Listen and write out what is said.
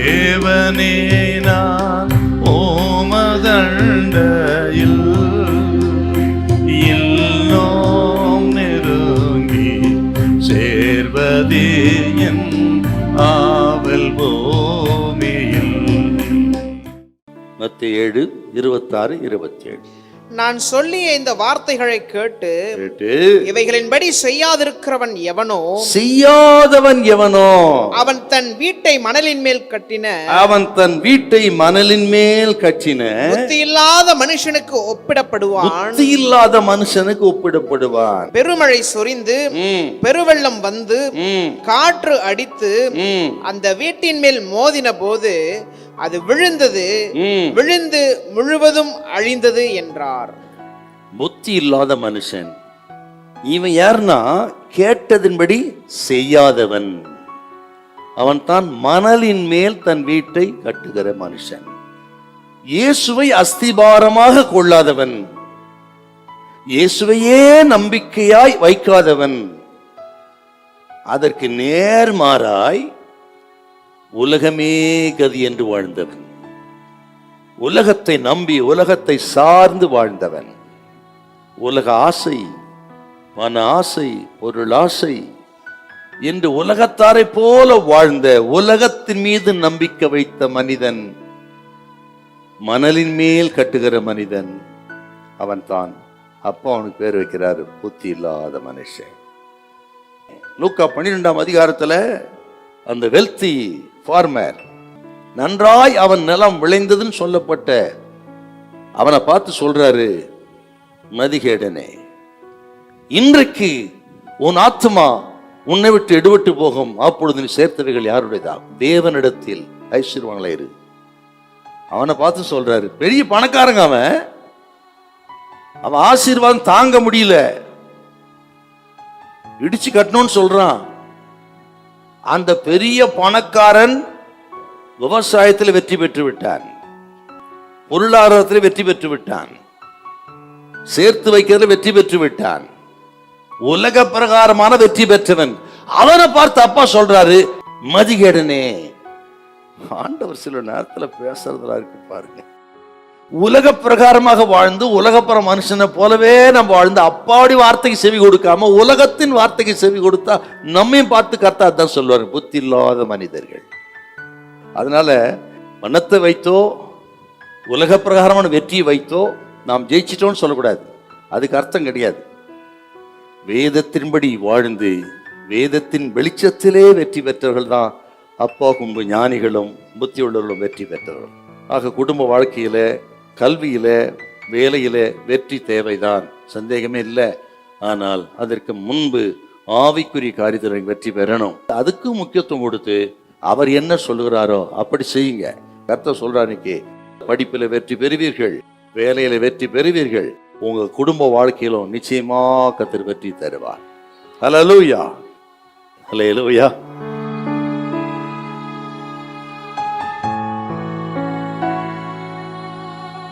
தேவனே நான் ஓமதண்டையில் இன்னும் நெருங்கி சேர்வதே என் ஆவல் பூமியில். மத்தேயு 7:26-27. நான் சொல்லிய இந்த வார்த்தைகளை கேட்டு இவைகளின்படி செய்யாதிருக்கிறவன் எவனோ அவன் தன் வீட்டை மணலின் மேல் கட்டின புத்தி இல்லாத மனுஷனுக்கு ஒப்பிடப்படுவான். பெருமழை சொரிந்து பெருவெள்ளம் வந்து காற்று அடித்து அந்த வீட்டின் மேல் மோதின போது அது விழுந்து முழுவதும் அழிந்தது என்றார். புத்தி இல்லாத மனுஷன் இவன் யாருன்னா கேட்டதின்படி செய்யாதவன். அவன் தான் மணலின் மேல் தன் வீட்டை கட்டுகிற மனுஷன். இயேசுவை அஸ்திபாரமாக கொள்ளாதவன், இயேசுவையே நம்பிக்கையாய் வைக்காதவன், அதற்கு நேர்மாறாய் உலகமே கதி என்று வாழ்ந்தவன், உலகத்தை நம்பி உலகத்தை சார்ந்து வாழ்ந்தவன், உலக ஆசை, மன ஆசை, பொருள் ஆசை என்று உலகத்தாரை போல வாழ்ந்த, உலகத்தின் மீது நம்பிக்கை வைத்த மனிதன், மணலின் மேல் கட்டுகிற மனிதன் அவன் தான். அப்போ அவனுக்கு பேர் வைக்கிறாரு புத்தி இல்லாத மனுஷன். லூக்கா 12ஆம் அதிகாரத்துல அந்த வெல்தி ஃபார்மர், நன்றாய் அவன் நிலம் விளைந்ததுன்னு சொல்லப்பட்ட அவனை பார்த்து சொல்றாரு, மதிகேடனே, இன்றைக்கு உன் ஆத்மா உன்னை விட்டு எடுபட்டு போகும், அப்பொழுது நீ சேர்த்தவைகள் யாருடையதான்? தேவனிடத்தில் ஐஸ்வர்யவான்களா இரு. அவனை பார்த்து சொல்றாரு, பெரிய பணக்காரங்க அவன் ஆசீர்வாதம் தாங்க முடியல, இடிச்சு கட்டணும்னு சொல்றான். அந்த பெரிய பணக்காரன் விவசாயத்தில் வெற்றி பெற்று விட்டான், பொருளாதாரத்தில் வெற்றி பெற்று விட்டான், சேர்த்து வைக்கிறதுல வெற்றி பெற்று விட்டான், உலக பிரகாரமான வெற்றி பெற்றவன். அவனை பார்த்து அப்பா சொல்றாரு, மதிகேடனே. ஆண்டவர் சில நேரத்துல பேசுறதுல இருக்கு பாருங்க. உலக பிரகாரமாக வாழ்ந்து உலகப்புற மனுஷனை போலவே நம்ம வாழ்ந்து அப்பாடி வார்த்தைக்கு செவி கொடுக்காம உலகத்தின் வார்த்தைக்கு செவி கொடுத்தா நம்மையும் பார்த்து கர்த்தா தான் சொல்லுவாரு, புத்தி இல்லாத மனிதர்கள். அதனால மனத்தை வைத்தோ உலக பிரகாரமான வெற்றியை வைத்தோ நாம் ஜெயிச்சிட்டோம்னு சொல்லக்கூடாது. அதுக்கு அர்த்தம் கிடையாது. வேதத்தின்படி வாழ்ந்து வேதத்தின் வெளிச்சத்திலே வெற்றி பெற்றவர்கள் தான் அப்பா கும்பு ஞானிகளும் புத்தி உள்ளவர்களும் வெற்றி பெற்றவர்கள். ஆக குடும்ப வாழ்க்கையில, கல்வியில, வேலையில வெற்றி தேவைதான், சந்தேகமே இல்லை. ஆனால் அதற்கு முன்பு ஆவிக்குரிய காரியத்தில் வெற்றி பெறணும். அதுக்கு முக்கியத்துவம் கொடுத்து அவர் என்ன சொல்லுகிறாரோ அப்படி செய்யுங்க. கர்த்தர் சொல்றானிக்கு படிப்பில வெற்றி பெறுவீர்கள், வேலையில வெற்றி பெறுவீர்கள், உங்க குடும்ப வாழ்க்கையிலும் நிச்சயமா கர்த்தர் வெற்றி தருவார். ஹல்லேலூயா, ஹல்லேலூயா.